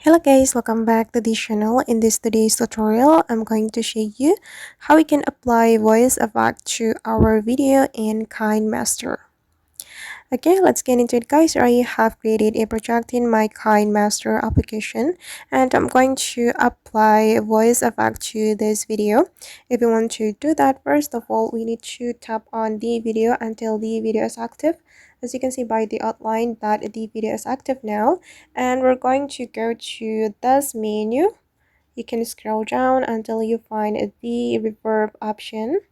Hello guys, welcome back to this channel. In this today's tutorial, I'm going to show you how we can apply voice effect to our video in KineMaster. Okay, let's get into it guys. I have created a project in my KineMaster application and I'm going to apply voice effect to this video. If you want to do that, first of all, we need to tap on the video until the video is active. As you can see by the outline that the video is active now, and we're going to go to this menu. You can scroll down until you find the reverb option.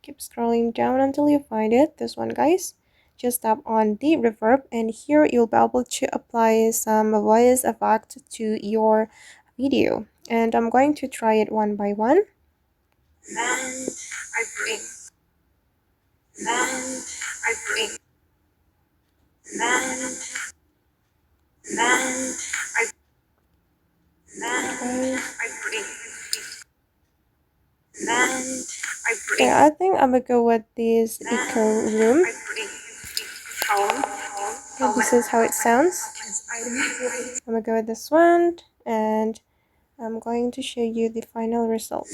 Keep scrolling down until you find it, this one guys. Just tap on the reverb and here you'll be able to apply some voice effect to your video, and I'm going to try it one by one. And I bring, and I bring, and I bring, yeah, I think I'm gonna go with this eco room. And this is how it sounds. I'm gonna go with this one and I'm going to show you the final result.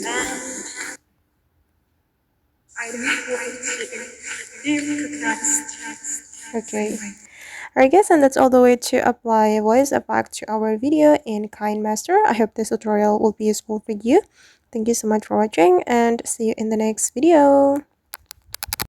Okay. Alright guys, and that's all the way to apply voice effect to our video in KineMaster. I hope this tutorial will be useful for you. Thank you so much for watching and see you in the next video.